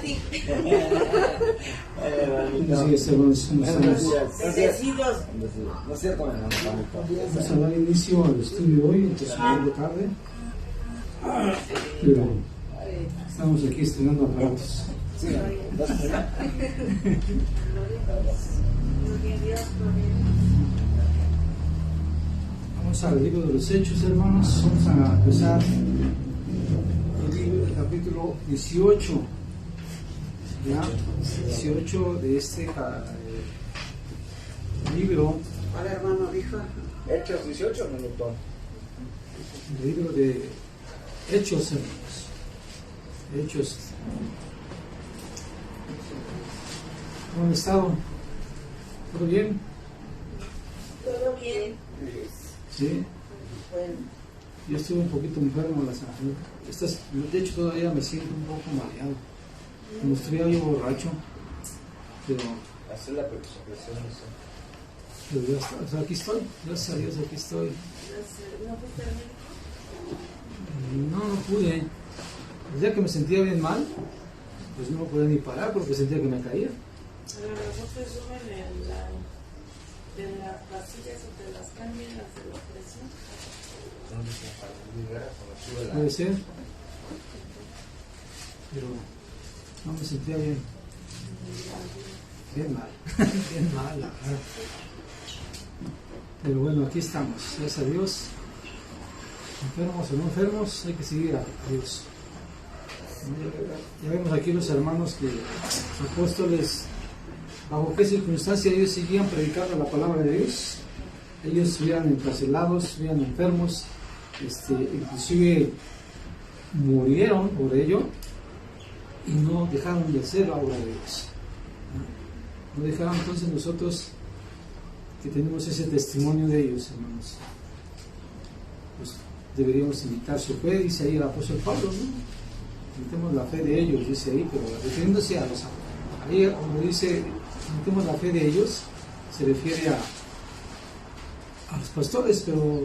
ti. Sí, hermanos, Bendecidos. No es cierto, hermano. vamos a dar inicio al estudio hoy, entonces de tarde. Pero estamos aquí estrenando aparatos. Sí, Vamos al libro de los Hechos, hermanos. Vamos a empezar el libro del capítulo 18. ¿Ya? 18 de este libro. Hola, hermano, dijo. Hechos 18, no, doctor. El libro de Hechos, hermanos. Hechos. ¿Cómo han estado? ¿Todo bien? Todo bien. Sí. Bueno, Yo estuve un poquito enfermo de hecho todavía me siento un poco mareado. Como estoy algo borracho, pero Hacer la presión. ya está, o sea, aquí estoy, gracias a Dios aquí estoy. ¿no fuiste al médico? No pude. El día que me sentía bien mal, pues no podía ni parar porque sentía que me caía. A lo mejor te suben en las pasillas o te las cambian las de la presión. Puede ser, pero no me sentía bien. Bien mal, bien mal, la verdad. Pero bueno, aquí estamos, gracias a Dios. Enfermos o no enfermos, hay que seguir a Dios. Ya vemos aquí los hermanos que los apóstoles, bajo qué circunstancia ellos seguían predicando la palabra de Dios. Ellos estuvieran encarcelados, estuvieran enfermos, inclusive murieron por ello y no dejaron de hacer la obra de Dios. No dejaron. Entonces nosotros que tenemos ese testimonio de ellos, hermanos, pues deberíamos imitar su fe, dice ahí el apóstol Pablo, ¿no? Imitemos la fe de ellos, dice ahí, pero refiriéndose a los, ahí cuando dice imitemos la fe de ellos, se refiere a los pastores, pero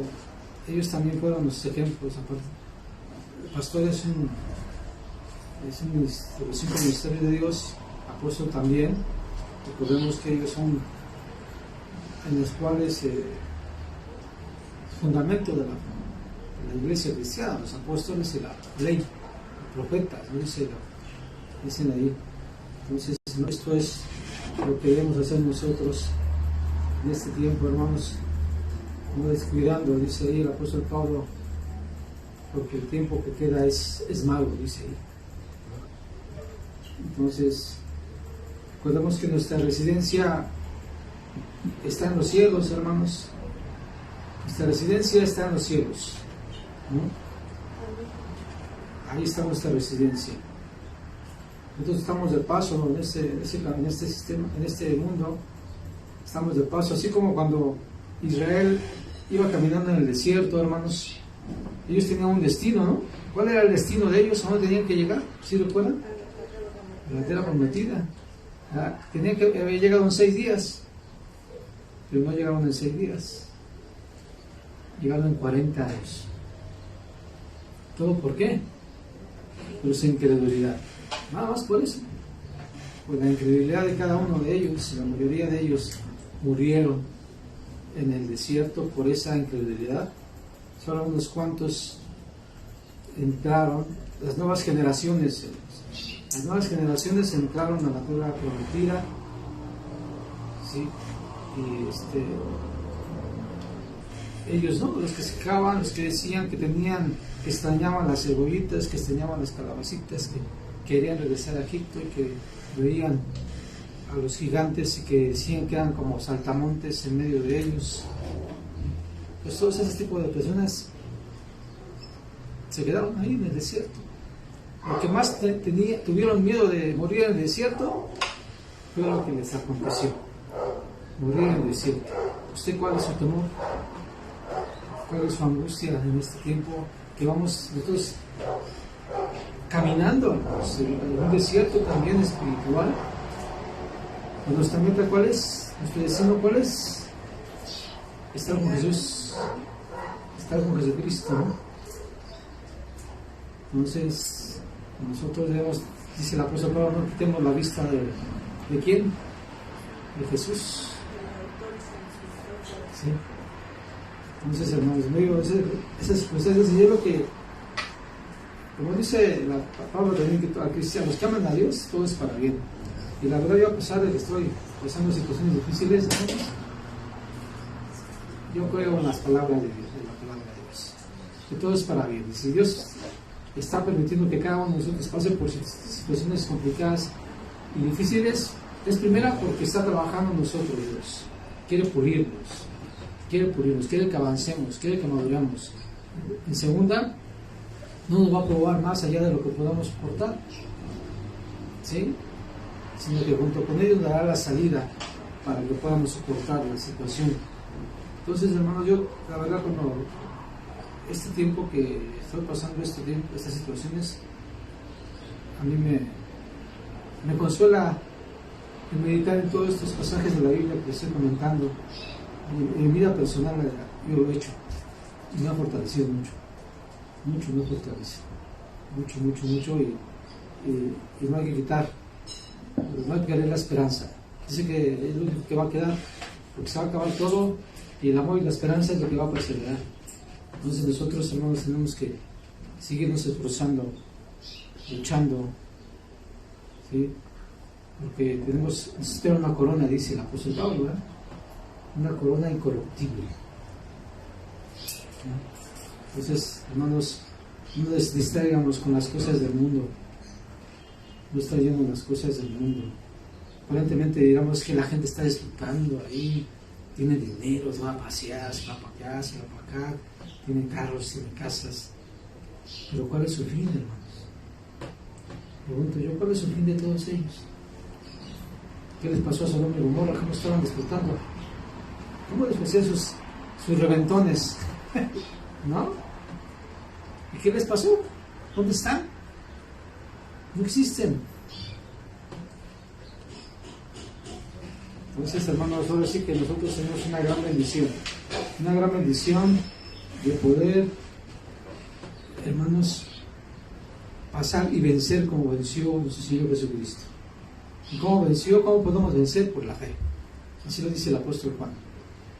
ellos también fueron los ejemplos. El pastor es un ministerio de Dios, apóstol también. Recordemos que ellos son en los cuales el fundamento de la iglesia cristiana, los apóstoles y la ley, los profetas, ¿no? Dicen ahí. Entonces, esto es lo que debemos hacer nosotros en este tiempo, hermanos, no descuidando, dice ahí el apóstol Pablo, porque el tiempo que queda es malo, dice ahí. Entonces, recordemos que nuestra residencia está en los cielos, hermanos. Nuestra residencia está en los cielos, ¿no? Ahí está nuestra residencia. Nosotros estamos de paso en este sistema, en este mundo. Estamos de paso, así como cuando Israel iba caminando en el desierto, hermanos. Ellos tenían un destino, ¿no? ¿Cuál era el destino de ellos? ¿A dónde tenían que llegar? ¿Sí recuerdan? A la tierra prometida. Tenían que haber llegado en 6 días, pero no llegaron en 6 días. Llegaron en 40 años. ¿Todo por qué? Por su incredulidad. Nada más por eso. Por la incredulidad de cada uno de ellos, la mayoría de ellos murieron en el desierto por esa incredulidad. Solo unos cuantos entraron, las nuevas generaciones entraron a la tierra prometida, ¿sí? Y ellos no, los que se quejaban, los que decían que extrañaban las cebollitas, que extrañaban las calabacitas, que querían regresar a Egipto y que veían a los gigantes y que decían que eran como saltamontes en medio de ellos. Pues todos ese tipo de personas se quedaron ahí en el desierto. Lo que más tuvieron miedo de morir en el desierto fue lo que les aconteció. Morir en el desierto. ¿Usted cuál es su temor? ¿Cuál es su angustia en este tiempo que vamos nosotros caminando en un desierto también espiritual? ¿Y nuestra meta cuál es? ¿Nuestro destino cuál es? Estar con Jesús, estar con Jesucristo, ¿no? Entonces, nosotros debemos Dice el apóstol Pablo, no quitemos la vista ¿de quién? De Jesús. ¿Sí? Entonces, hermanos míos, esas circunstancias, y es lo que, como dice Pablo también, que a cristianos que aman a Dios, todo es para bien. Y la verdad, yo a pesar de que estoy pasando situaciones difíciles, hermanos, yo creo en las palabras de Dios, en la palabra de Dios, que todo es para bien. Y si Dios está permitiendo que cada uno de nosotros pase por situaciones complicadas y difíciles, es primera porque está trabajando en nosotros Dios, quiere pulirnos, quiere que avancemos, quiere que maduremos. En segunda, no nos va a probar más allá de lo que podamos soportar, ¿sí? Sino que junto con ellos dará la salida para que podamos soportar la situación. Entonces, hermanos, yo la verdad, cuando este tiempo que estoy pasando, estas situaciones, a mí me consuela en meditar en todos estos pasajes de la Biblia que estoy comentando. En mi vida personal yo lo he hecho y me ha fortalecido mucho me fortalece, mucho, y no hay que quitar, no hay que perder la esperanza. Dice que es lo único que va a quedar, porque se va a acabar todo, y el amor y la esperanza es lo que va a perseverar. Entonces nosotros, hermanos, tenemos que seguirnos esforzando, luchando, ¿sí? Porque necesitamos una corona, dice el apóstol Pablo, ¿verdad? Una corona incorruptible. Entonces, hermanos, no nos distraigamos con las cosas del mundo, no distrayamos las cosas del mundo. Aparentemente digamos que la gente está disfrutando ahí, tiene dinero, se va a pasear, se va para allá, se va para acá, tiene carros, tiene casas. Pero ¿cuál es su fin, hermanos? Pregunto yo, ¿cuál es su fin de todos ellos? ¿Qué les pasó a Sodoma y Gomorra? ¿Cómo estaban disfrutando? ¿Cómo les hacían sus reventones? ¿No? ¿Y qué les pasó? ¿Dónde están? No existen. Entonces, hermanos, ahora sí que nosotros tenemos una gran bendición de poder, hermanos, pasar y vencer como venció nuestro Señor Jesucristo. ¿Y cómo venció? ¿Cómo podemos vencer? Por la fe. Así lo dice el apóstol Juan.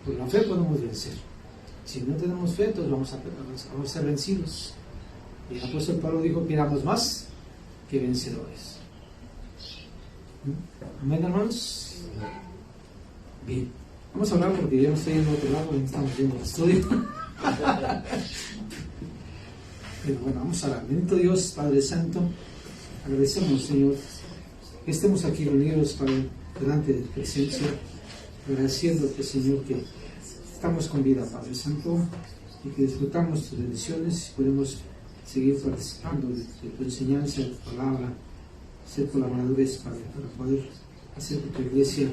Por la fe podemos vencer. Si no tenemos fe, entonces vamos a ser vencidos. Y el apóstol Pablo dijo que éramos más que vencedores. ¿Amén, hermanos? Bien. Vamos a hablar porque ya no estoy yendo a otro lado y estamos yendo al estudio. Pero bueno, vamos a hablar. Bendito Dios, Padre Santo, agradecemos, Señor, que estemos aquí reunidos, Padre, delante de tu presencia, agradeciéndote, Señor, que estamos con vida, Padre Santo, y que disfrutamos tus bendiciones y podemos seguir participando de tu enseñanza, de tu palabra, ser colaboradores, Padre, para poder hacer que tu iglesia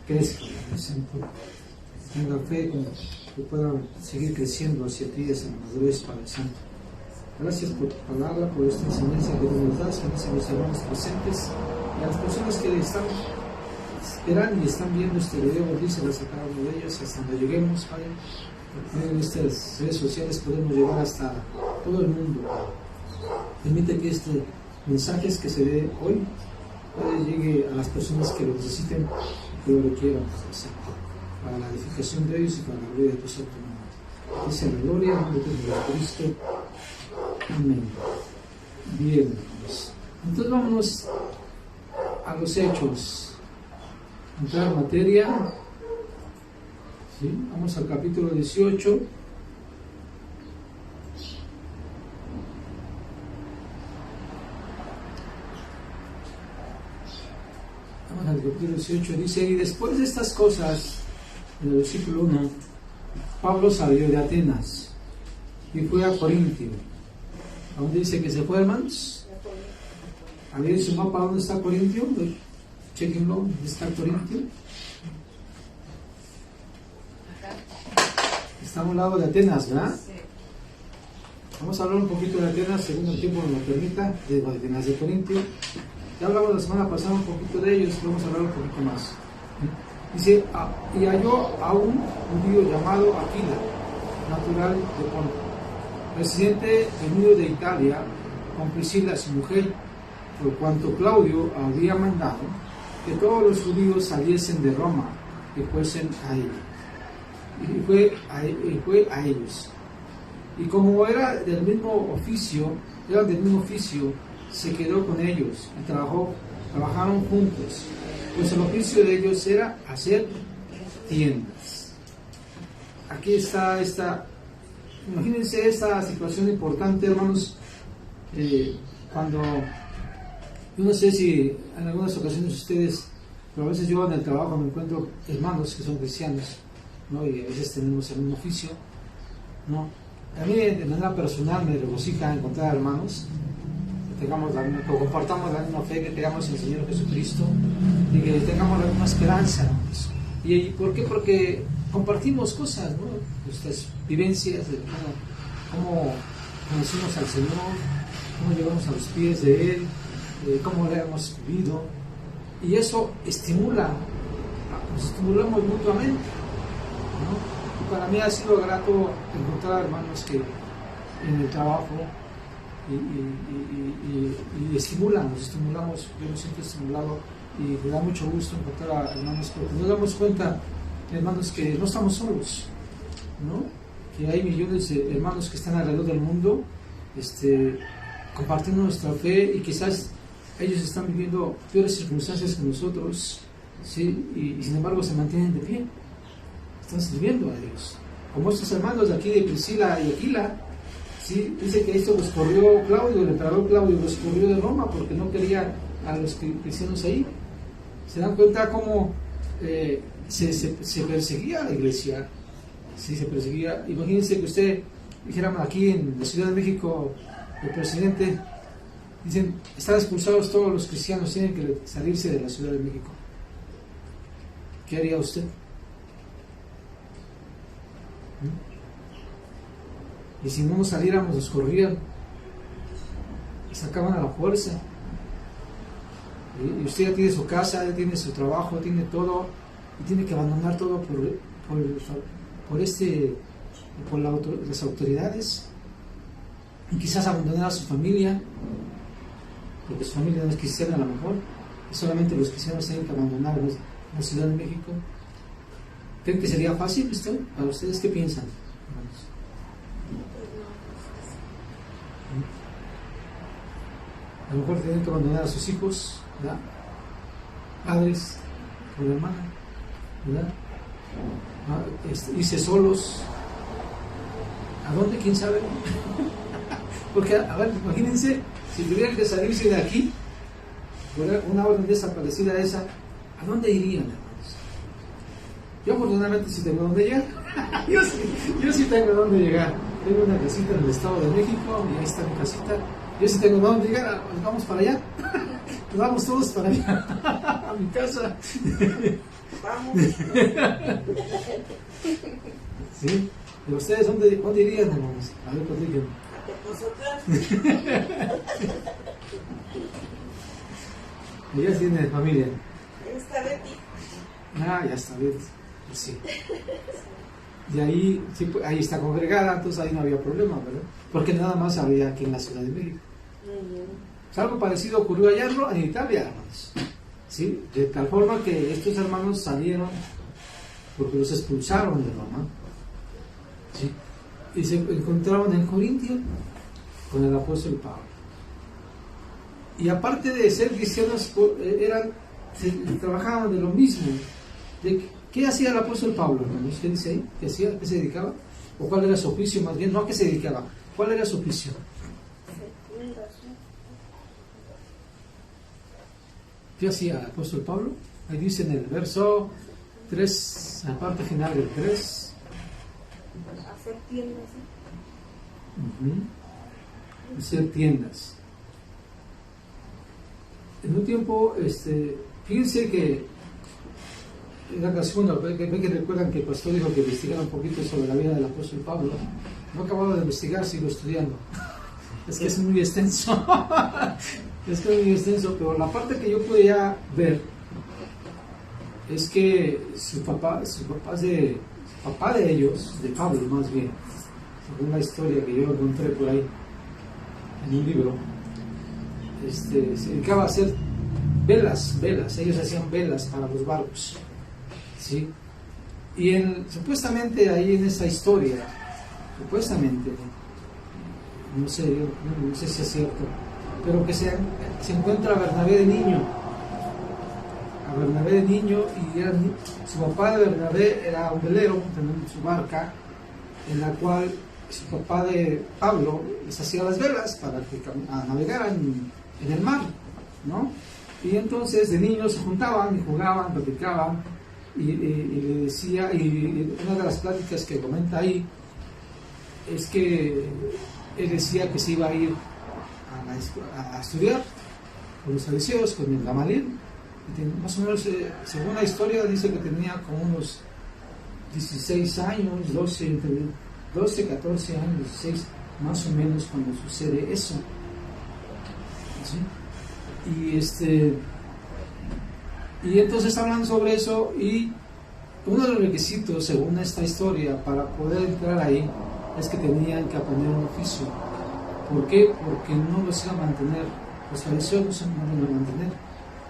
crezca, Padre Santo, tenga fe, que pueda seguir creciendo hacia ti, hacia la madurez, Padre Santo. Gracias por tu palabra, por esta enseñanza que tú nos das, gracias a los hermanos presentes y a las personas que están esperando y están viendo este video, bendícelas a cada uno de ellos hasta donde lleguemos, Padre. En estas redes sociales podemos llegar hasta todo el mundo, Padre. Permite que este mensaje que se dé hoy llegue a las personas que lo necesiten y que lo requieran, Padre Santo, para la edificación de ellos y para la gloria de tu santo nombre. Dice la gloria en nombre de Cristo. Amén. Bien, hermanos. Entonces vámonos a los hechos. Entrar en materia. ¿Sí? Vamos al capítulo 18. Vamos al capítulo 18. Dice, y después de estas cosas, en el versículo 1, Pablo salió de Atenas y fue a Corintio. ¿A dónde dice que se fue, hermanos? ¿Alguien en su mapa dónde está Corintio? Chequenlo, ¿dónde está Corintio? Está a un lado de Atenas, ¿verdad? Vamos a hablar un poquito de Atenas, según el tiempo nos lo permita, de Atenas, de Corintio. Ya hablamos la semana pasada un poquito de ellos, pero vamos a hablar un poquito más. Dice, y halló a un judío llamado Aquila, natural de Ponto, residente venido de Italia, con Priscila, su mujer, por cuanto Claudio había mandado que todos los judíos saliesen de Roma y fuesen a él. Y fue a ellos. Y como era del mismo oficio, se quedó con ellos y trabajaron juntos, pues el oficio de ellos era hacer tiendas. Aquí está imagínense esta situación importante, hermanos, cuando, yo no sé si en algunas ocasiones ustedes, pero a veces yo en el trabajo me encuentro hermanos que son cristianos, ¿no? Y a veces tenemos el mismo oficio, ¿no? A mí de manera personal me regocija encontrar hermanos que compartamos la misma fe, que tengamos el Señor Jesucristo y que tengamos la misma esperanza, hermanos. ¿Y por qué? Porque compartimos cosas, ¿no? Nuestras vivencias de cómo conocimos al Señor, cómo llegamos a los pies de Él, cómo le hemos vivido, y eso nos estimulamos mutuamente, ¿no? Y para mí ha sido grato encontrar hermanos que en el trabajo y nos estimulamos, yo me siento estimulado y me da mucho gusto encontrar a hermanos, porque nos damos cuenta, hermanos, que no estamos solos, ¿no? Que hay millones de hermanos que están alrededor del mundo compartiendo nuestra fe, y quizás ellos están viviendo peores circunstancias que nosotros, ¿sí? Y sin embargo se mantienen de pie, están sirviendo a Dios, como estos hermanos de aquí de Priscila y Aquila, ¿sí? Dice que esto los corrió Claudio, el emperador Claudio los corrió de Roma porque no quería a los cristianos ahí. Se dan cuenta cómo se perseguía a la iglesia, ¿sí? Se perseguía. Imagínense que usted dijéramos aquí en la Ciudad de México, el presidente, dicen, están expulsados todos los cristianos, tienen que salirse de la Ciudad de México. ¿Qué haría usted? Y si no nos saliéramos, nos corrían, nos sacaban a la fuerza. Y usted ya tiene su casa, ya tiene su trabajo, tiene todo, y tiene que abandonar todo por las autoridades, y quizás abandonar a su familia, porque su familia no es cristiana a lo mejor, y solamente los cristianos tienen que abandonar la Ciudad de México. ¿Creen que sería fácil esto? ¿Para ustedes qué piensan, hermanos? A lo mejor tienen que abandonar a sus hijos, ¿verdad? Padres, con la hermana, ¿verdad? Irse solos. ¿A dónde? ¿Quién sabe? Porque, a ver, imagínense, si tuvieran que salirse de aquí, por una orden desaparecida esa, ¿a dónde irían, hermanos? Yo afortunadamente sí tengo dónde llegar. yo sí tengo dónde llegar. Tengo una casita en el Estado de México, y ahí está mi casita. Yo sí tengo dónde llegar, pues vamos para allá. Nos vamos todos para allá, a mi casa. Vamos. ¿Sí? ¿Y ustedes dónde irían, hermanos? A ver, pues díganme. Nosotras. Ella tiene familia. Ahí está Betty. Ya está bien. Pues sí. Y ahí, sí, ahí está congregada, entonces ahí no había problema, ¿verdad? Porque nada más había aquí en la Ciudad de México. Pues algo parecido ocurrió allá en Italia, hermanos. ¿Sí? De tal forma que estos hermanos salieron porque los expulsaron de Roma. ¿Sí? Y se encontraron en Corintio con el apóstol Pablo. Y aparte de ser cristianos, trabajaban de lo mismo. ¿Qué hacía el apóstol Pablo, hermanos? ¿Qué dice ahí? ¿Qué hacía? ¿Qué se dedicaba? ¿O cuál era su oficio? Más bien, no a qué se dedicaba. ¿Cuál era su oficio? ¿Qué hacía el apóstol Pablo? Ahí dice en el verso 3, la parte final del 3. Hacer tiendas. Hacer tiendas. En un tiempo, fíjense que en la ocasión, que recuerdan que el pastor dijo que investigara un poquito sobre la vida del apóstol Pablo. No acababa de investigar, sigo estudiando. Es que es muy extenso. Pero la parte que yo podía ver es que su papá de ellos, de Pablo más bien, según la historia que yo encontré por ahí en un libro, se dedicaba a hacer velas, ellos hacían velas para los barcos, ¿sí? Y supuestamente ahí en esa historia, supuestamente, no sé si es cierto, pero que se encuentra a Bernabé de niño, y su papá de Bernabé era un velero, tenía su barca, en la cual su papá de Pablo les hacía las velas para que navegaran en el mar, ¿no? Y entonces de niños se juntaban y jugaban, platicaban, y le decía, y una de las pláticas que comenta ahí es que él decía que se iba a ir a estudiar con los fariseos, con el Gamaliel. Más o menos, según la historia, dice que tenía como unos 16 años, 12, 14 años, 16, más o menos cuando sucede eso, ¿sí? Y entonces hablan sobre eso, y uno de los requisitos, según esta historia, para poder entrar ahí, es que tenían que aprender un oficio. ¿Por qué? Porque no los iban a mantener, los fariseos no se iban a mantener,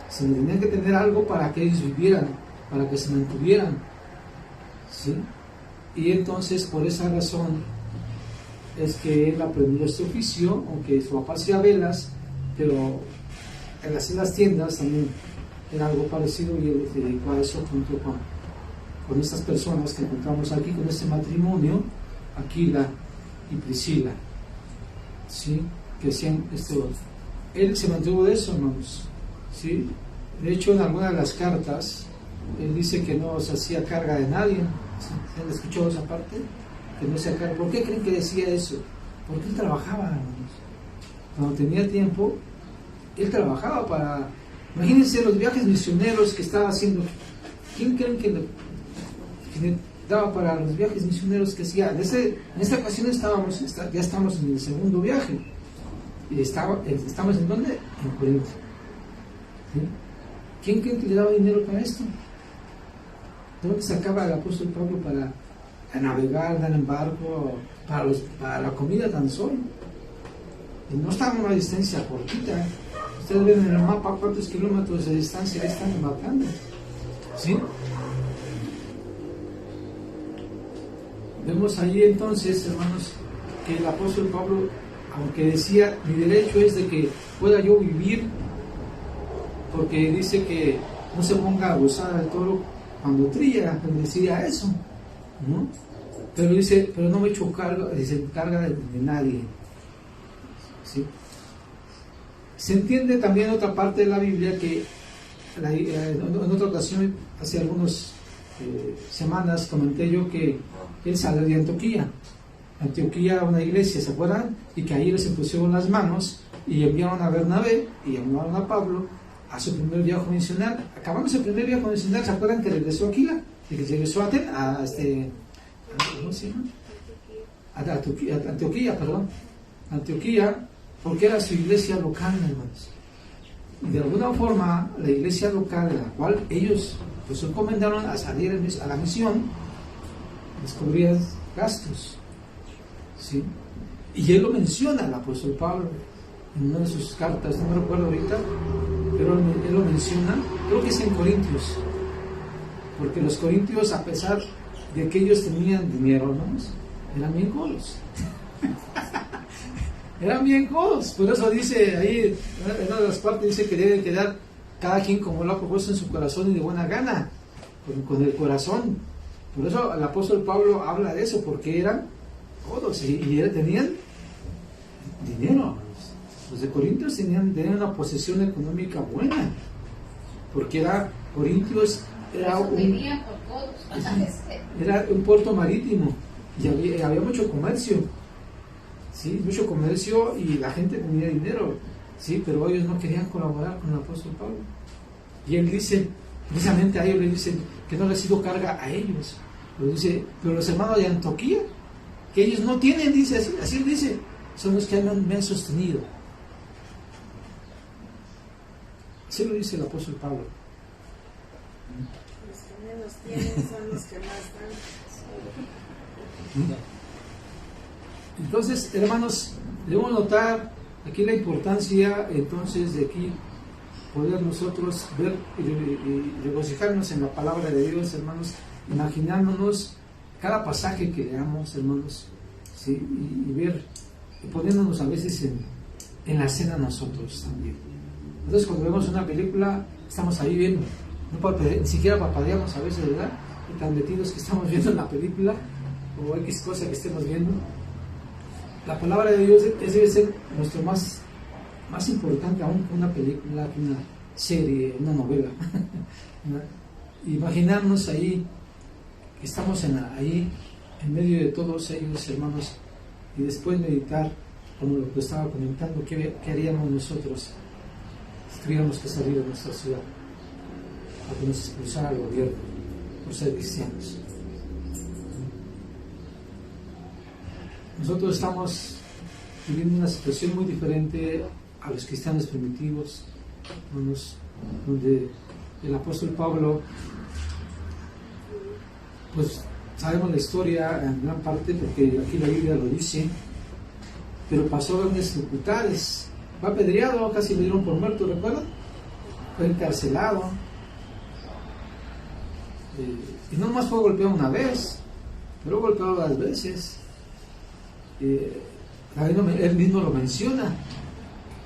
sino tenían que tener algo para que ellos vivieran, para que se mantuvieran, ¿sí? Y entonces, por esa razón, es que él aprendió este oficio, aunque su papá hacía velas, pero en las tiendas también era algo parecido, y él se dedicó a eso junto con estas personas que encontramos aquí, con este matrimonio, Aquila y Priscila, ¿sí? Que hacían esto. Él se mantuvo de eso, hermanos, ¿sí? De hecho, en alguna de las cartas, él dice que no se hacía carga de nadie. ¿Se han escuchado esa parte? Que no se hacía carga. ¿Por qué creen que decía eso? Porque él trabajaba, hermanos. Cuando tenía tiempo, él trabajaba para... Imagínense los viajes misioneros que estaba haciendo. ¿Quién creen que le daba para los viajes misioneros que hacía? En esta ocasión ya estamos en el segundo viaje. Y estamos ¿en dónde? En Corinto. ¿Sí? ¿Quién cree que le daba dinero para esto? ¿De dónde sacaba el apóstol Pablo para navegar, andar en barco, para la comida tan solo? Y no estaba en una distancia cortita. Ustedes ven en el mapa cuántos kilómetros de distancia están embarcando, ¿sí? Vemos ahí entonces, hermanos, que el apóstol Pablo, aunque decía, mi derecho es de que pueda yo vivir, porque dice que no se ponga a gozar al toro cuando trilla, decía eso, ¿no? Pero dice, pero no me echo carga, dice, carga de nadie, ¿sí? Se entiende también otra parte de la Biblia que en otra ocasión, hace algunas semanas, comenté yo que él salió de Antioquía. Antioquía era una iglesia, ¿se acuerdan? Y que ahí les impusieron las manos y enviaron a Bernabé y enviaron a Pablo a su primer viaje misional. Acabando su primer viaje misional, ¿se acuerdan que regresó a Aquila? Y que regresó a ¿cómo se llama? Antioquía, perdón. Antioquía, porque era su iglesia local, hermanos. Y de alguna forma, la iglesia local, de la cual ellos pues encomendaron a salir a la misión, les cubrían gastos, ¿sí? Y él lo menciona, el apóstol Pablo, en una de sus cartas, no me recuerdo ahorita, pero él lo menciona, creo que es en Corintios, porque los corintios, a pesar de que ellos tenían dinero, hermanos, eran bien codos. Eran bien codos, por eso dice ahí, en una de las partes dice que debe quedar cada quien como lo ha propuesto en su corazón y de buena gana, con el corazón. Por eso el apóstol Pablo habla de eso, porque eran codos y tenían dinero. Los de Corintios tenían una posesión económica buena, porque Corintios era un puerto marítimo y había mucho comercio. Sí, mucho comercio y la gente tenía dinero, sí, pero ellos no querían colaborar con el apóstol Pablo. Y él dice, precisamente a ellos le dicen que no les ha sido carga a ellos. Lo dice, pero los hermanos de Antioquía, que ellos no tienen, dice así dice, son los que me han sostenido. Así lo dice el apóstol Pablo. Los que menos tienen son los que más dan. Entonces, hermanos, debemos notar Aquí la importancia entonces de aquí poder nosotros ver y regocijarnos en la palabra de Dios, hermanos, imaginándonos cada pasaje que leamos, hermanos, ¿sí? y ver, y poniéndonos a veces en la escena nosotros también. Entonces cuando vemos una película, estamos ahí viendo, ni siquiera parpadeamos a veces, ¿verdad? Y tan metidos que estamos viendo en la película, o X cosa que estemos viendo. La palabra de Dios debe ser nuestro más importante aún que una película, que una serie, una novela. Imaginarnos ahí, que estamos ahí en medio de todos ellos, hermanos, y después meditar, como lo que estaba comentando, qué haríamos nosotros si tuviéramos que salir de nuestra ciudad, a que nos expulsara el gobierno por ser cristianos. Nosotros estamos viviendo una situación muy diferente a los cristianos primitivos, donde el apóstol Pablo, pues sabemos la historia en gran parte porque aquí la Biblia lo dice, pero pasó grandes dificultades, fue apedreado, casi lo dieron por muerto, ¿recuerdan? Fue encarcelado, y no nomás fue golpeado una vez, pero golpeado varias veces. Él mismo lo menciona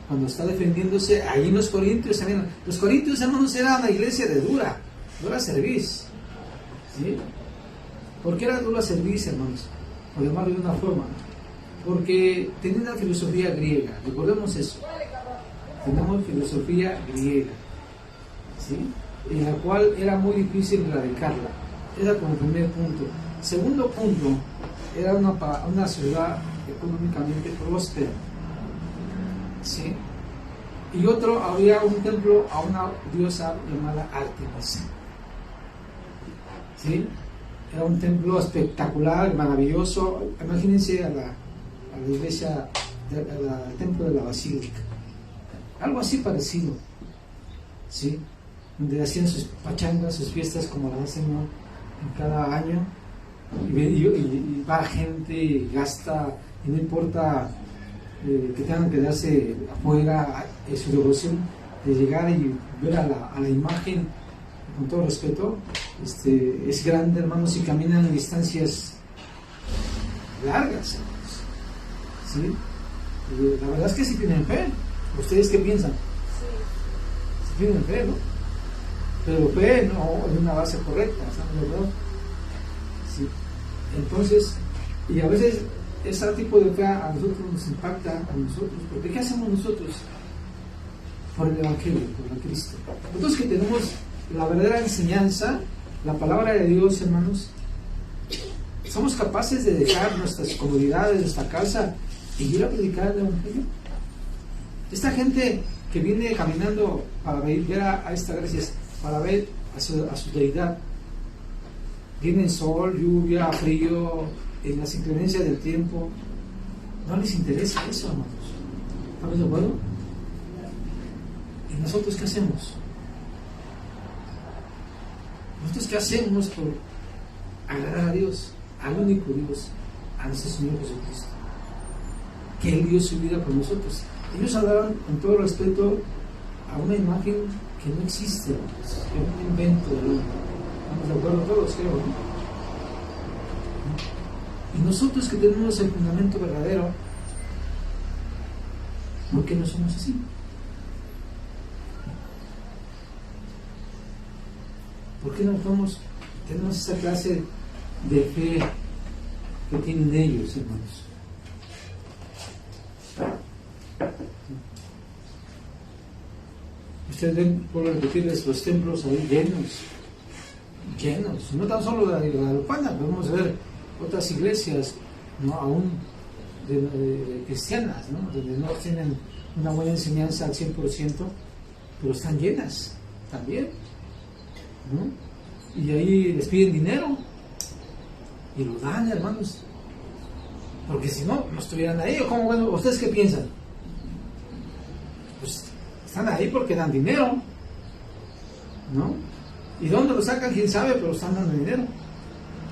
cuando está defendiéndose ahí en los Corintios. También los Corintios, hermanos, eran una iglesia de dura serviz, ¿sí? ¿Por qué era dura serviz, hermanos? Por llamarlo de una forma, porque tenían una filosofía griega, recordemos eso, tenemos filosofía griega, ¿sí? En la cual era muy difícil erradicarla. Era como el primer punto. Segundo punto, era una ciudad económicamente próspera, ¿sí? Y otro, había un templo a una diosa llamada Artemis, ¿sí? Era un templo espectacular, maravilloso. Imagínense a la iglesia, al templo de la basílica, algo así parecido, ¿sí? Donde hacían sus pachangas, sus fiestas como las hacen, ¿no?, en cada año, y va gente y gasta, y no importa que tengan que darse afuera, su devoción de llegar y ver a la imagen, con todo respeto, es grande, hermanos, y caminan en distancias largas, ¿sí? La verdad es que sí tienen fe. ¿Ustedes qué piensan? Sí tienen fe, ¿no? Pero fe no en una base correcta, ¿saben, verdad? Sí. Entonces, y a veces ese tipo de fe a nosotros nos impacta a nosotros, porque ¿qué hacemos nosotros? Por el Evangelio, por el Cristo. Nosotros que tenemos la verdadera enseñanza, la palabra de Dios, hermanos, somos capaces de dejar nuestras comodidades, nuestra casa, y ir a predicar el Evangelio. Esta gente que viene caminando para ver a esta gracia, para ver a su deidad, viene en sol, lluvia, frío, en las inclemencias del tiempo, no les interesa eso, hermanos. ¿Estamos de acuerdo? ¿Y nosotros qué hacemos? ¿Nosotros qué hacemos por agradar a Dios, al único Dios, a nuestro Señor Jesucristo, que Él dio su vida por nosotros? Ellos hablaban con todo respeto a una imagen que no existe, que es un invento del hombre. ¿Estamos de acuerdo todos, creo, no? Y nosotros que tenemos el fundamento verdadero, ¿por qué no somos así? ¿Por qué no tenemos esa clase de fe que tienen ellos, hermanos? Ustedes ven, por repetirles, los templos ahí llenos, no tan solo la de Guadalupana, podemos ver otras iglesias, ¿no?, aún de cristianas, ¿no?, donde no tienen una buena enseñanza al 100%, pero están llenas también, ¿no? Y ahí les piden dinero y lo dan, hermanos, porque si no estuvieran ahí. ¿O cómo? Bueno, ¿ustedes qué piensan? Pues están ahí porque dan dinero, ¿no? ¿Y dónde lo sacan? Quién sabe, pero están dando dinero.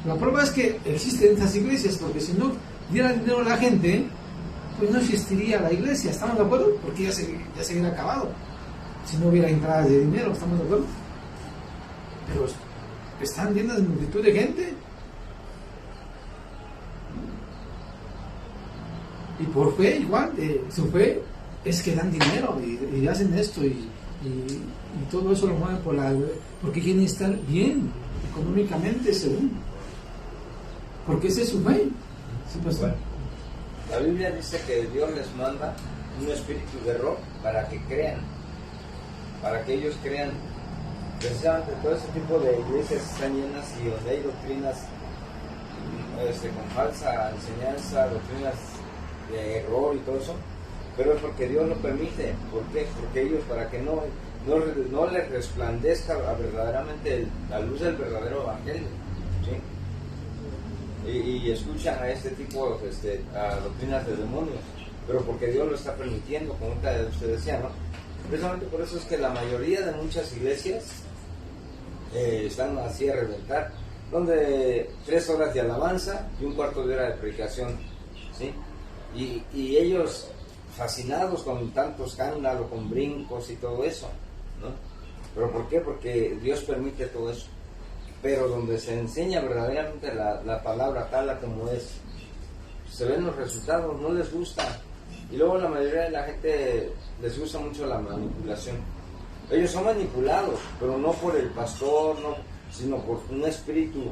La prueba es que existen estas iglesias, porque si no dieran dinero a la gente, pues no existiría la iglesia, ¿estamos de acuerdo? Porque ya se hubiera acabado, si no hubiera entradas de dinero, ¿estamos de acuerdo? Pero están llenas de multitud de gente, y por fe igual, su fe es que dan dinero y hacen esto y todo eso lo mueven porque quieren estar bien económicamente según, porque esa es su fe. ¿Sí, pastor? Bueno, la Biblia dice que Dios les manda un espíritu de error para que crean, para que ellos crean. Precisamente todo ese tipo de iglesias están llenas y donde hay doctrinas con falsa enseñanza, doctrinas de error y todo eso, pero es porque Dios lo permite. ¿Por qué? Porque ellos, para que no les resplandezca verdaderamente la luz del verdadero evangelio, ¿sí? Y escuchan a este tipo a doctrinas de demonios, pero porque Dios lo está permitiendo, como usted decía, ¿no? Precisamente por eso es que la mayoría de muchas iglesias están así a reventar, donde 3 horas de alabanza y un cuarto de hora de predicación, ¿sí? Y ellos fascinados con tanto escándalo, con brincos y todo eso, ¿no? ¿Pero por qué? Porque Dios permite todo eso. Pero donde se enseña verdaderamente la palabra tal como es, se ven los resultados, no les gusta. Y luego la mayoría de la gente les gusta mucho la manipulación. Ellos son manipulados, pero no por el pastor, no, sino por un espíritu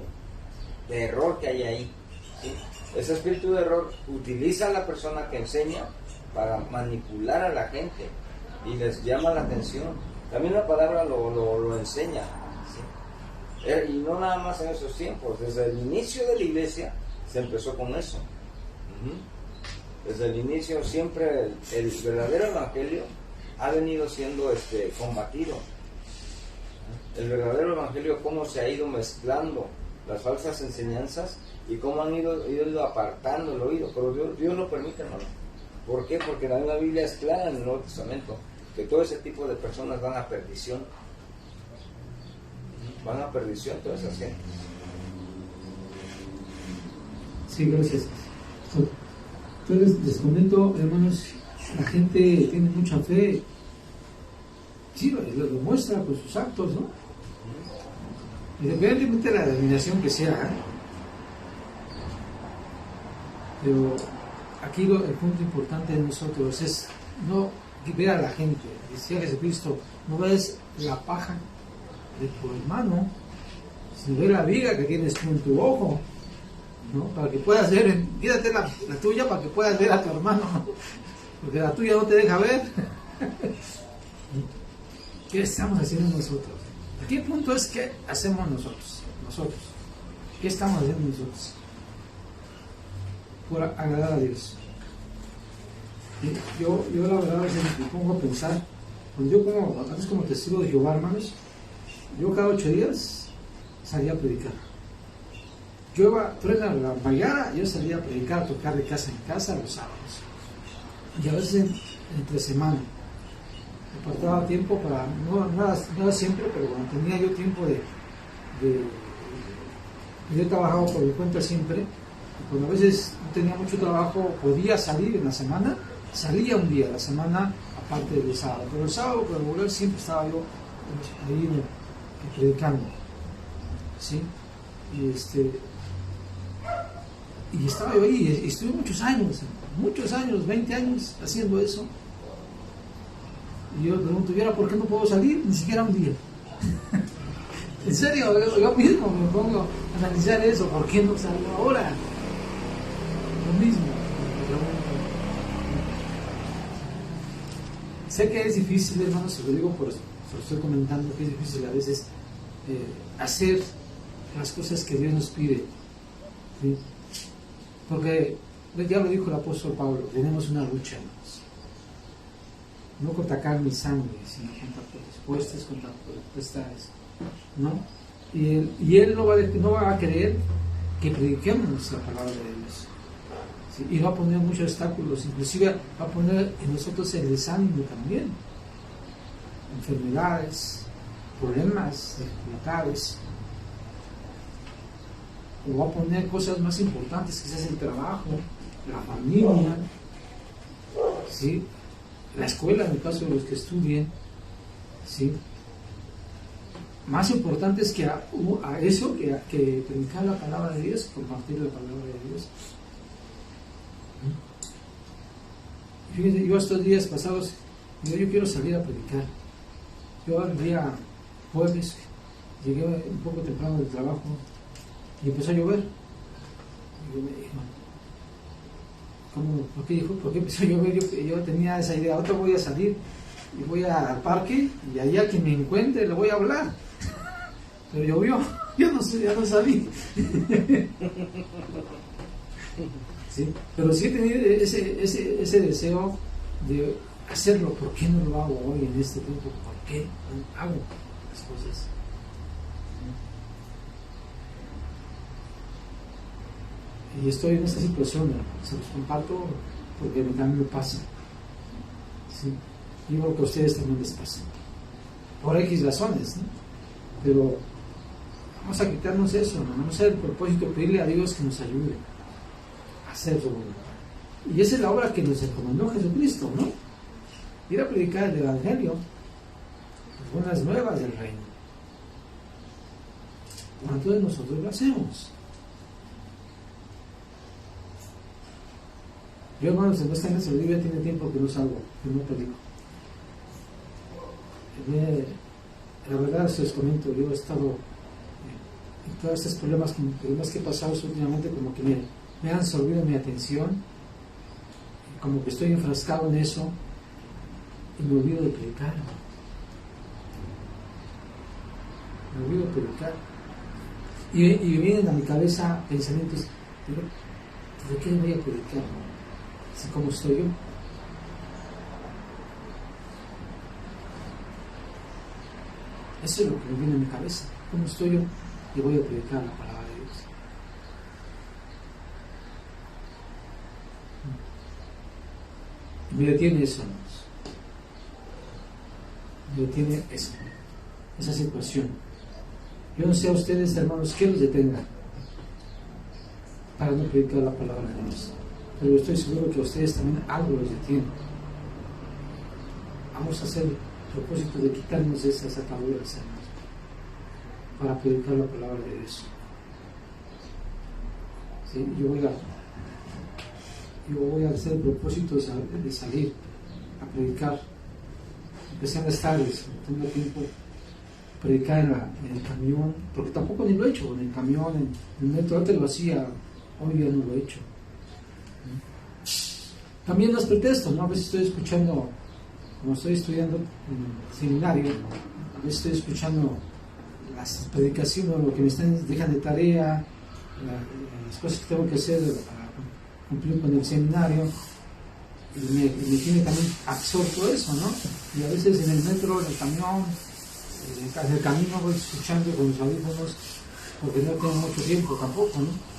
de error que hay ahí, ¿sí? Ese espíritu de error utiliza a la persona que enseña para manipular a la gente y les llama la atención. También la palabra lo enseña, ¿sí? Y no nada más en esos tiempos, desde el inicio de la iglesia se empezó con eso. Desde el inicio siempre el verdadero evangelio ha venido siendo combatido. El verdadero evangelio, cómo se ha ido mezclando las falsas enseñanzas y cómo han ido apartando el oído, pero Dios lo permite, hermano. ¿Por qué? Porque la Biblia es clara en el Nuevo Testamento que todo ese tipo de personas van a perdición. Van a perdición todas esas gentes. Sí, gracias. Entonces les comento, hermanos, la gente tiene mucha fe, sí, lo demuestra con sus actos, ¿no? Independientemente de la denominación que sea, pero aquí el punto importante de nosotros es no ver a la gente. Decía Jesucristo, no ves la paja de tu hermano, sino ve la viga que tienes tú en tu ojo, ¿no? Para que puedas ver, quítate la tuya para que puedas ver a tu hermano, ¿no? Porque la tuya no te deja ver. ¿Qué estamos haciendo nosotros? Aquí el punto es qué hacemos nosotros. ¿Qué estamos haciendo nosotros? Por agradar a Dios. Yo la verdad me pongo a pensar, cuando yo antes como testigo de Jehová, hermanos, yo cada 8 días salía a predicar. Yo iba a la mañana, yo salía a predicar, a tocar de casa en casa los sábados. Y a veces entre semana. Me apartaba tiempo para, no siempre, pero cuando tenía yo tiempo yo he trabajado por mi cuenta siempre, y cuando a veces no tenía mucho trabajo, podía salir en la semana, salía un día a la semana, aparte del sábado. Pero el sábado, por regular, siempre estaba yo ahí predicando, ¿sí? Y estaba yo ahí, y estuve muchos años, 20 años haciendo eso. Y yo pregunto, ¿y ahora por qué no puedo salir? Ni siquiera un día. En serio, yo mismo me pongo a analizar eso, ¿por qué no salgo ahora? Lo mismo. Sé que es difícil, hermanos, se lo digo por eso, se lo estoy comentando, que es difícil a veces hacer las cosas que Dios nos pide, ¿sí? Porque ya lo dijo el apóstol Pablo, tenemos una lucha, hermanos, no contra carne y sangre, sino contra potestades, contra potestades, ¿no? Y él no va a querer que prediquemos la palabra de Dios, ¿sí? Y va a poner muchos obstáculos, inclusive va a poner en nosotros el desánimo también, enfermedades, problemas, dificultades, o va a poner cosas más importantes, quizás el trabajo, la familia, ¿sí? La escuela, en el caso de los que estudien, ¿sí? Más importante es que a eso, que predicar la palabra de Dios, compartir la palabra de Dios. Fíjense, yo estos días pasados, yo quiero salir a predicar. Yo el día jueves llegué un poco temprano del trabajo y empezó a llover. Y yo me dije, ¿por qué dijo? ¿Por qué empezó a llover? Yo tenía esa idea, ahora voy a salir y voy al parque y allá que me encuentre le voy a hablar. Pero llovió, ya no salí. ¿Sí? Pero sí he tenido ese deseo de hacerlo. ¿Por qué no lo hago hoy en este tiempo? ¿Por qué no hago las cosas? Y estoy en esta situación, se los comparto porque a mí también me pasa. ¿Sí? Y creo que a ustedes también les pasa. Por X razones, ¿no? Pero vamos a quitarnos eso, ¿no? Vamos a hacer el propósito, pedirle a Dios que nos ayude a hacer su voluntad. Y esa es la obra que nos encomendó Jesucristo, ¿no? Ir a predicar el Evangelio, las buenas nuevas del reino. ¿Cuántos de nosotros lo hacemos? Yo, hermanos, en este mes ya tiene tiempo que no salgo, que no predico. La verdad, se les comento, yo he estado en todos estos problemas que he pasado últimamente, como que me han absorbido mi atención, como que estoy enfrascado en eso y me olvido de predicar. Me olvido de predicar. Y vienen a mi cabeza pensamientos, ¿de qué voy a predicar? Así como estoy yo. Eso es lo que me viene a mi cabeza. ¿Cómo estoy yo? Y voy a predicar la palabra de Dios. Y me detiene eso, hermanos. Me detiene eso. Esa situación. Yo no sé a ustedes, hermanos, qué los detenga para no predicar la palabra de Dios. Pero yo estoy seguro que a ustedes también algo los detiene. Vamos a hacer el propósito de quitarnos esas ataduras, hermanos, para predicar la palabra de Dios. ¿Sí? Yo voy a hacer el propósito de salir a predicar, aunque sean las tardes, no tengo tiempo, predicar en el camión, porque tampoco ni lo he hecho, en el camión, en el metro. Antes lo hacía, hoy ya no lo he hecho. También los pretextos, ¿no? A veces estoy escuchando, como estoy estudiando en seminario, a veces estoy escuchando las predicaciones, lo que me dejan de tarea, las cosas que tengo que hacer para cumplir con el seminario, y me tiene también absorto eso, ¿no? Y a veces en el metro, en el camión, en el camino voy escuchando con los audífonos, porque no tengo mucho tiempo tampoco, ¿no?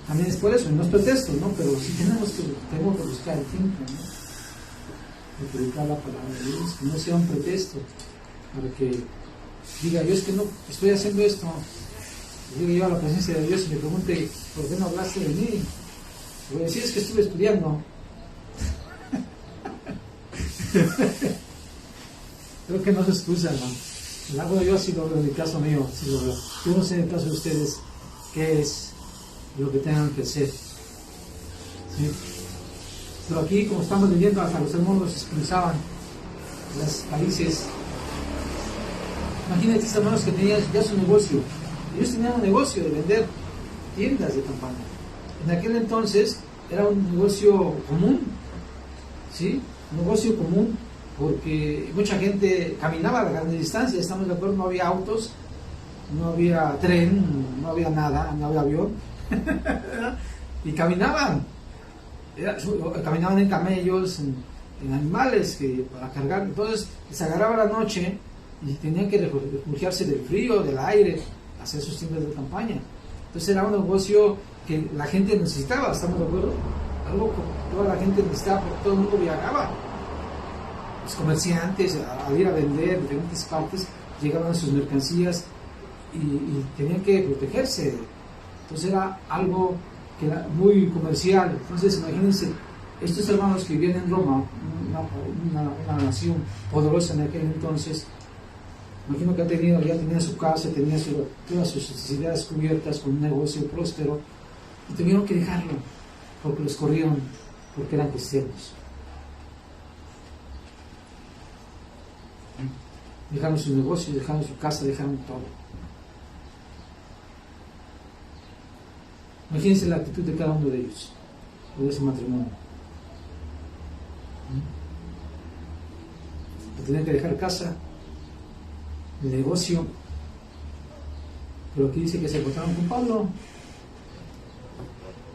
También es por eso, no es pretexto, ¿no? Pero sí tenemos que buscar el tiempo, ¿no? De predicar la palabra de Dios, que no sea un pretexto para que diga, yo es que no estoy haciendo esto. Llegue yo a la presencia de Dios y me pregunte, ¿por qué no hablaste de mí? Voy a decir, es que estuve estudiando. Creo que no se excusa, ¿no? Bueno, yo sí lo veo, en el caso mío, sí lo veo. Yo no sé en el caso de ustedes qué es lo que tengan que hacer. ¿Sí? Pero aquí, como estamos leyendo, hasta los hermanos expulsaban las países. Imagínate, hermanos, que tenían ya su negocio. Ellos tenían un negocio de vender tiendas de campaña. En aquel entonces era un negocio común, ¿sí? Un negocio común, porque mucha gente caminaba a grandes distancias, estamos de acuerdo, no había autos, no había tren, no había nada, no había avión, y caminaban en camellos, en animales para cargar. Entonces se agarraba la noche y tenían que refugiarse del frío, del aire, hacer sus tiendas de campaña. Entonces era un negocio que la gente necesitaba, ¿estamos de acuerdo? Algo que toda la gente necesitaba, porque todo el mundo viajaba. Los comerciantes, al ir a vender en diferentes partes, llegaban a sus mercancías y tenían que protegerse. Entonces era algo que era muy comercial. Entonces imagínense estos hermanos que vivían en Roma, una nación poderosa en aquel entonces, imagino que ya tenía su casa, tenía todas sus necesidades cubiertas, con un negocio próspero, y tuvieron que dejarlo, porque los corrieron, porque eran cristianos. Dejaron sus negocios, dejaron su casa, dejaron todo. Imagínense la actitud de cada uno de ellos, o de ese matrimonio. Tenían que dejar casa, el negocio, pero aquí dice que se encontraron con Pablo.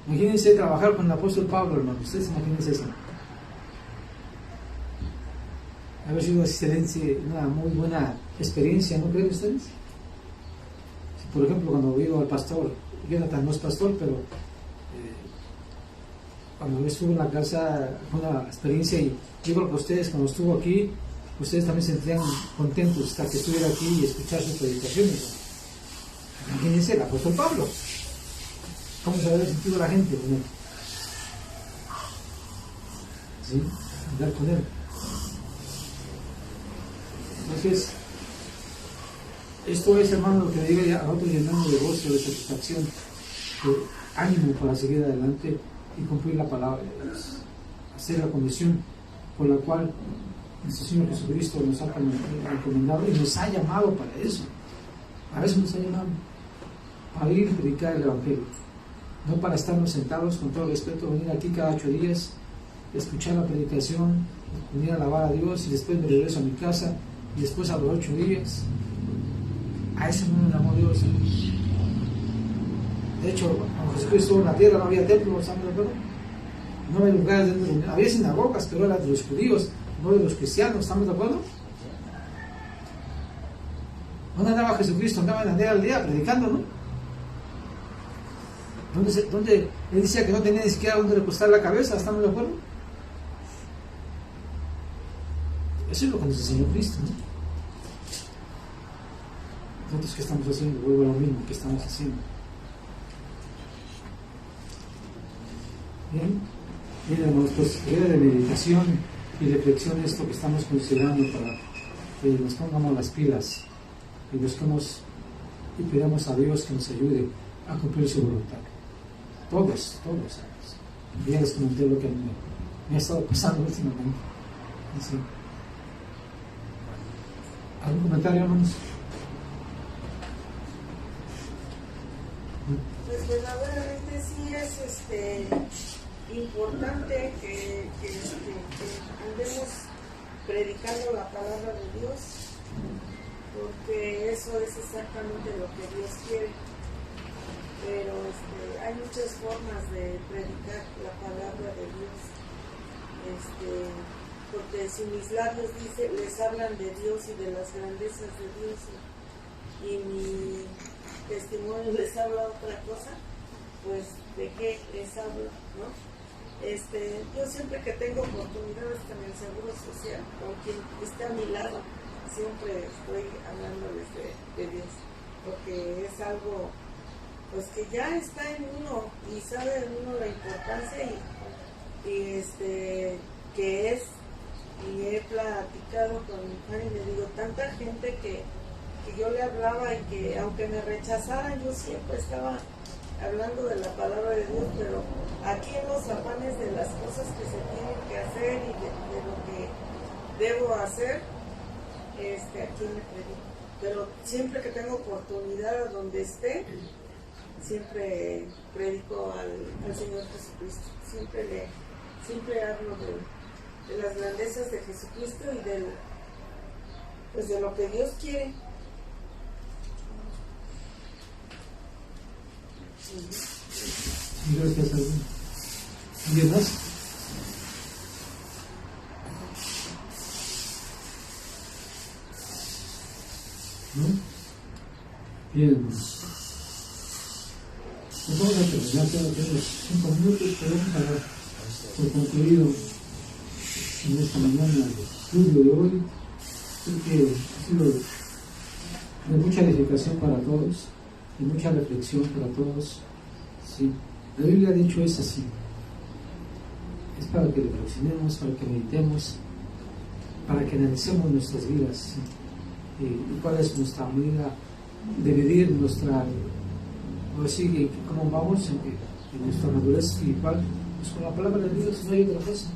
Imagínense trabajar con el apóstol Pablo, hermano. Ustedes imagínense eso. Haber sido una muy buena experiencia, ¿no creen ustedes? Por ejemplo, cuando veo al pastor, Jonathan no es pastor, pero cuando estuvo en la casa, fue una experiencia, y yo creo que ustedes, cuando estuvo aquí, ustedes también se sentían contentos hasta que estuviera aquí y escuchar sus predicaciones. Imagínense el apóstol Pablo. ¿Cómo se había sentido la gente con él? ¿Sí? Andar con él. Entonces, esto es, hermano, lo que diga a nosotros, llenando de gozo, de satisfacción, de ánimo para seguir adelante y cumplir la palabra de Dios. Hacer la condición por la cual nuestro Señor Jesucristo nos ha encomendado y nos ha llamado para eso. Para eso nos ha llamado. Para ir y predicar el Evangelio. No para estarnos sentados, con todo respeto, venir aquí cada 8 días, escuchar la predicación, venir a alabar a Dios y después me regreso a mi casa y después a los 8 días. A ese mundo me llamó Dios. De hecho, cuando Jesucristo estuvo en la tierra no había templos, ¿estamos de acuerdo? No había lugares donde había sinagogas, pero eran de los judíos, no de los cristianos, ¿estamos de acuerdo? ¿Dónde andaba Jesucristo? Andaba en la aldea predicando, ¿no? ¿Dónde él decía que no tenía ni siquiera dónde recostar la cabeza? ¿Estamos de acuerdo? Eso es lo que nos enseñó Cristo, ¿no? Nosotros, ¿qué estamos haciendo? Vuelvo a lo mismo que estamos haciendo. Bien, hermanos, pues de meditación y reflexión esto que estamos considerando para que nos pongamos las pilas y busquemos y pidamos a Dios que nos ayude a cumplir su voluntad. Todos. Ya les comenté lo que me ha estado pasando últimamente. Así. ¿Algún comentario, hermanos? Pues verdaderamente sí es importante que andemos predicando la palabra de Dios, porque eso es exactamente lo que Dios quiere. Pero hay muchas formas de predicar la palabra de Dios, porque si mis labios les hablan de Dios y de las grandezas de Dios, y mi testimonio les habla otra cosa, pues ¿de qué les hablo? ¿No? Yo siempre que tengo oportunidades en el Seguro Social, con quien esté a mi lado, siempre estoy hablándoles de Dios, porque es algo pues que ya está en uno y sabe uno la importancia y que es, y he platicado con mi padre y le digo, tanta gente que yo le hablaba y que aunque me rechazaran yo siempre estaba hablando de la palabra de Dios, pero aquí en los afanes de las cosas que se tienen que hacer y de lo que debo hacer, aquí me predico. Pero siempre que tengo oportunidad a donde esté, siempre predico al Señor Jesucristo, siempre hablo de las grandezas de Jesucristo y de lo que Dios quiere. Gracias a Dios. ¿Alguien más? ¿No? Bien, hermanos. Pues vamos a terminar, tenemos 5 minutos, pero vamos a dar por concluido en esta mañana el estudio de hoy, porque ha sido de mucha edificación para todos y mucha reflexión para todos. Sí, la Biblia ha dicho es así. es para que reflexionemos, para que meditemos, para que analicemos nuestras vidas, ¿sí? Y cuál es nuestra medida de medir nuestra, o así, cómo vamos en nuestra madurez espiritual, pues con la palabra de Dios. No hay otra cosa,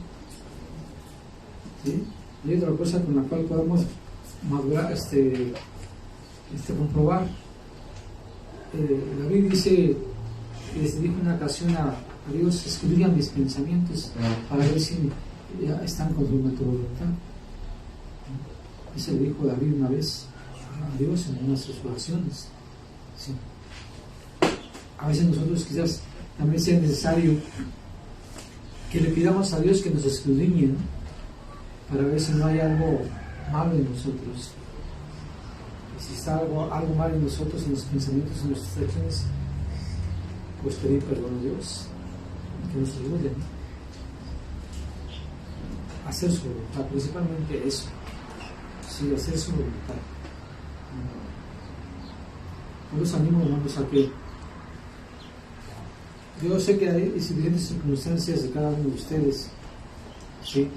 ¿sí? No hay otra cosa con la cual podamos madurar, comprobar. David dice, les dijo en una ocasión a Dios: escribía mis pensamientos para ver si ya están conforme a tu voluntad. Eso le dijo David una vez a Dios en una de sus oraciones. Sí. A veces nosotros quizás también sea necesario que le pidamos a Dios que nos escudriñe, ¿no? Para ver si no hay algo malo en nosotros. Y si está algo mal en nosotros, en los pensamientos, en nuestras acciones, pues pedir perdón a Dios, que nos ayude a hacer su voluntad, principalmente eso, sí, hacer su voluntad. Yo los animo, hermanos, a que yo sé que hay diferentes circunstancias de cada uno de ustedes, sí,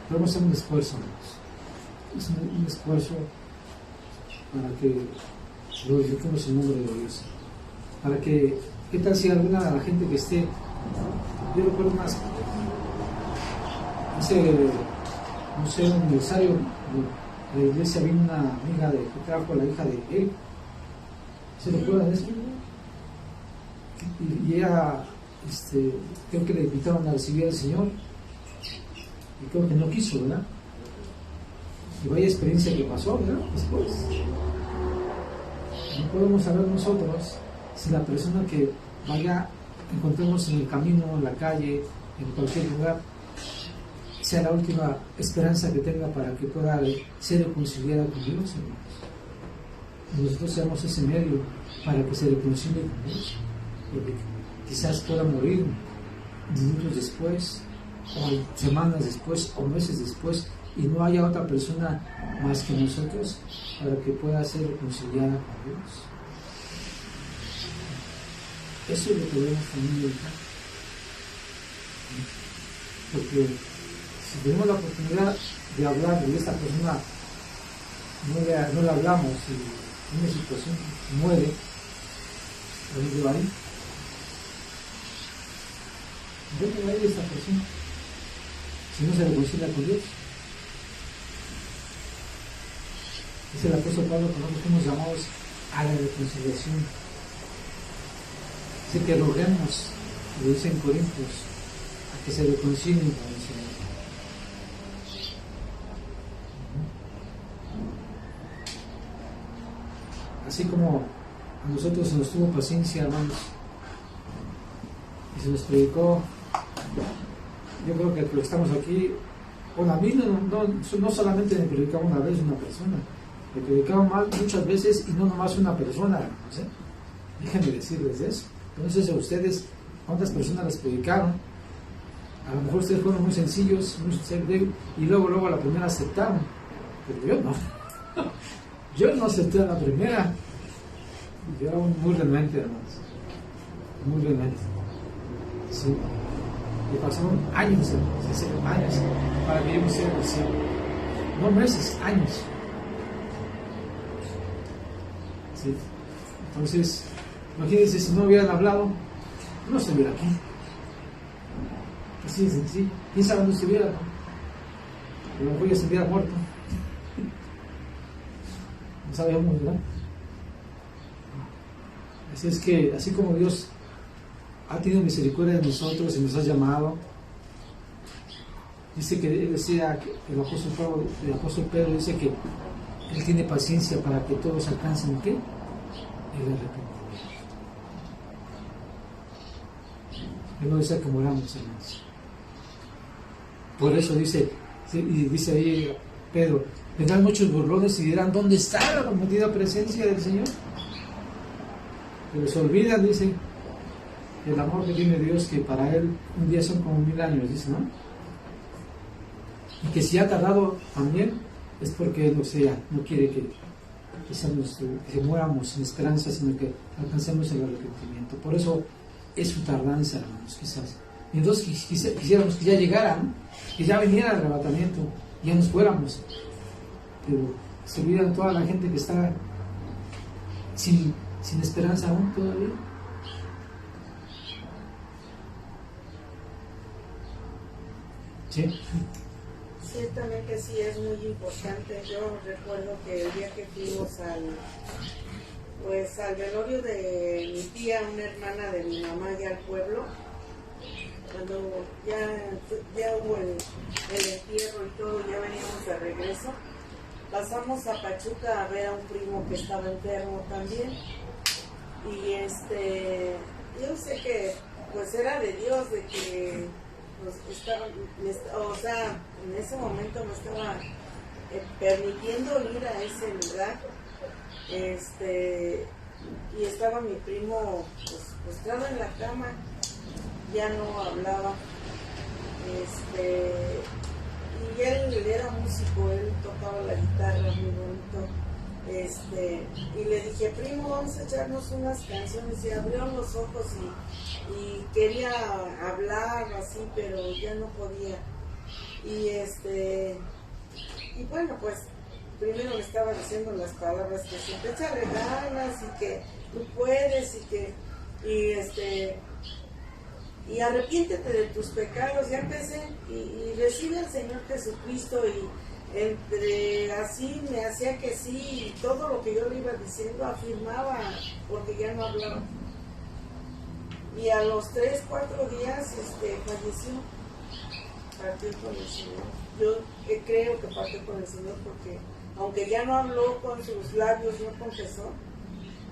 pero vamos a hacer un esfuerzo, hermanos. Es un esfuerzo para que glorifiquemos el nombre de Dios. Para que, ¿qué tal si alguna de la gente que esté, yo recuerdo más, no sé, un aniversario de la iglesia, vino una amiga que trajo a la hija de él, ¿se recuerdan de eso? Y ella, creo que le invitaron a recibir al Señor, y creo que no quiso, ¿verdad? Y vaya experiencia que pasó, ¿verdad? Después. No podemos saber nosotros si la persona que encontremos en el camino, en la calle, en cualquier lugar, sea la última esperanza que tenga para que pueda ser reconciliada con Dios, hermanos. Y nosotros seamos ese medio para que se reconcilie con Dios, porque quizás pueda morir minutos después, o semanas después, o meses después, y no haya otra persona más que nosotros para que pueda ser reconciliada con Dios. Eso es lo que debemos también meditar. Porque si tenemos la oportunidad de hablar de esta persona, no le hablamos y en una situación muere, ¿dónde va a ir? ¿Dónde va a ir esta persona? Si no se reconcilia con Dios. Es el apóstol Pablo que nosotros fuimos llamados a la reconciliación. Dice que roguemos, lo dice en Corintios, a que se reconcilien con el Señor. Así como a nosotros se nos tuvo paciencia, hermanos, y se nos predicó, yo creo que los que estamos aquí, bueno, a mí no solamente me predicaba una vez una persona, me predicaba muchas veces y no nomás una persona, hermanos, ¿eh? Déjenme decirles eso. Entonces a ustedes, ¿cuántas personas les predicaron? A lo mejor ustedes fueron muy sencillos, y luego a la primera aceptaron, pero yo no. Yo no acepté a la primera. Yo era muy renuente, hermanos. Muy renuente. Sí. Y pasaron años, años, para que yo me hiciera cristiano. No meses, años. Sí. Entonces, imagínense si no hubieran hablado, no estuviera aquí. Así de sencillo. ¿Quién sabe dónde estuviera? A lo mejor ya se hubiera muerto. No sabíamos, ¿verdad? Así es que, así como Dios ha tenido misericordia de nosotros y nos ha llamado, dice que él decía, el apóstol Pedro dice que él tiene paciencia para que todos alcancen ¿qué? El arrepentimiento. Él no desea que moramos, hermanos. Por eso dice ahí Pedro, vendrán muchos burlones y dirán, ¿dónde está la prometida presencia del Señor? Pero se olvidan, dice, el amor que tiene Dios, que para Él un día son como 1000 años, dice, ¿no? Y que si ha tardado también, es porque Él no quiere que muéramos sin esperanza, sino que alcancemos el arrepentimiento. Por eso es su tardanza, hermanos, quizás. Y entonces quisiéramos que ya llegara, ¿no? Que ya viniera el arrebatamiento, ya nos fuéramos. Pero se olvidan toda la gente que está sin esperanza aún todavía. ¿Sí? Ciertamente sí es muy importante. Yo recuerdo que el día que fuimos al velorio de mi tía, una hermana de mi mamá, ya al pueblo, cuando ya hubo el entierro y todo, ya veníamos de regreso, pasamos a Pachuca a ver a un primo que estaba enfermo también. Y yo sé que pues era de Dios, de que pues, en ese momento me estaba permitiendo ir a ese lugar. Y estaba mi primo pues, postrado en la cama, ya no hablaba. Y él era músico, él tocaba la guitarra muy bonito. Y le dije, primo, vamos a echarnos unas canciones. Y abrió los ojos y quería hablar así, pero ya no podía. Y bueno, pues primero le estaba diciendo las palabras que siempre échale ganas y que tú puedes y arrepiéntete de tus pecados. Ya empecé y recibe al Señor Jesucristo, y entre así me hacía que sí, y todo lo que yo le iba diciendo afirmaba, porque ya no hablaba. Y a los 3, 4 días falleció, partió con el Señor. Yo creo que partió con el Señor, porque aunque ya no habló con sus labios, no confesó,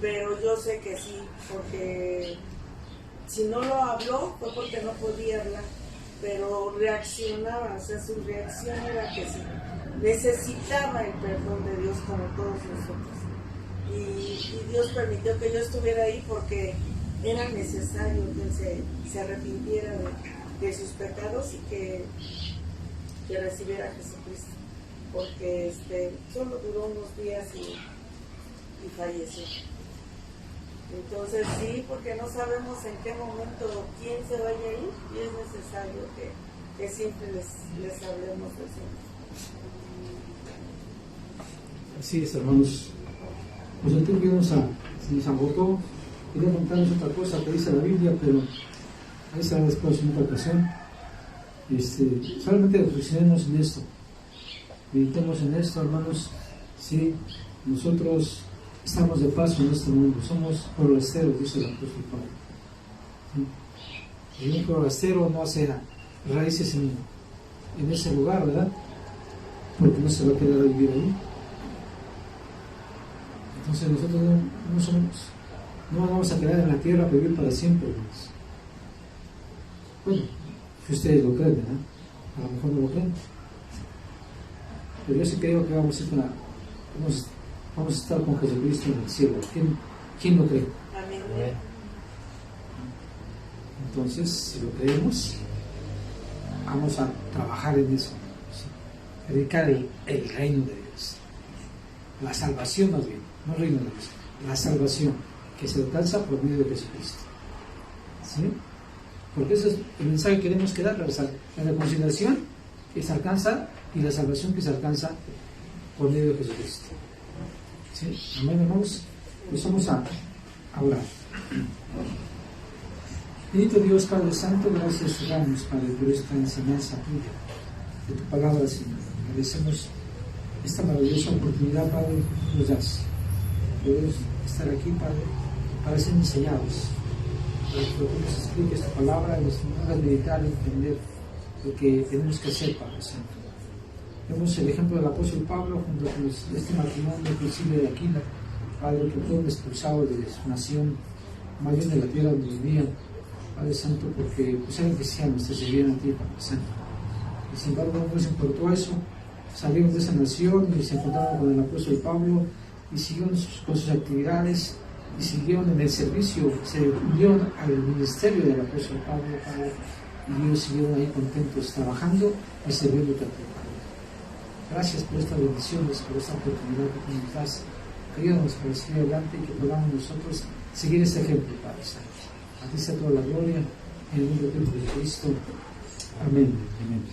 pero yo sé que sí, porque si no lo habló fue porque no podía hablar, pero reaccionaba, o sea, su reacción era que sí, necesitaba el perdón de Dios como todos nosotros. Y Dios permitió que yo estuviera ahí porque era necesario que él se arrepintiera de sus pecados y que recibiera a Jesucristo, porque solo duró unos días y falleció. Entonces sí, porque no sabemos en qué momento quién se vaya a ir, y es necesario que siempre les hablemos del Señor. Así es, hermanos. Pues el tiempo ya se nos agotó. Quería contarles otra cosa que dice la Biblia, pero ahí será después en otra ocasión. Solamente reflexionemos en esto, meditemos en esto, hermanos. Sí, nosotros estamos de paso en este mundo, somos forasteros, dice el apóstol Pablo. ¿Sí? Y un forastero no hace raíces en ese lugar, ¿verdad? Porque no se va a quedar a vivir ahí. Entonces nosotros no vamos a quedar en la tierra a vivir para siempre, hermanos. Bueno, si ustedes lo creen, ¿verdad? A lo mejor no lo creen. Pero yo sí creo que vamos a estar con Jesucristo en el cielo. ¿Quién lo cree? Amén. Entonces, si lo creemos, vamos a trabajar en eso. ¿Sí? Predicar el reino de Dios. La salvación, más bien, no el reino de Dios. La salvación que se alcanza por medio de Jesucristo. ¿Sí? Porque ese es el mensaje que queremos dar, la reconciliación que se alcanza y la salvación que se alcanza por medio de Jesucristo. ¿Sí? Amén, hermanos. Pues vamos a orar. Bendito Dios, Padre Santo, gracias te damos, Padre, por esta enseñanza tuya, de tu palabra, Señor. Agradecemos esta maravillosa oportunidad, Padre, que nos das. Podemos estar aquí, Padre, para ser enseñados, para que tú nos expliques tu palabra y nos hagas meditar y entender lo que tenemos que hacer, Padre Santo. Vemos el ejemplo del apóstol Pablo junto con este matrimonio inclusive de Aquila, Padre, que fueron expulsados de su nación, más bien de la tierra donde vivían, Padre Santo, porque pues eran cristianos, te servían a ti, Padre Santo. Y sin embargo no les importó eso, salieron de esa nación y se encontraron con el apóstol Pablo y siguieron con sus actividades y siguieron en el servicio, se unieron al ministerio del apóstol Pablo, Padre, y ellos siguieron ahí contentos, trabajando y sirviendo a ti, Padre. Gracias por estas bendiciones, por esta oportunidad que tú nos das. Ayúdanos para seguir adelante y que podamos nosotros seguir este ejemplo, Padre Santo. A ti sea toda la gloria En el nombre de Cristo. Amén. Amén.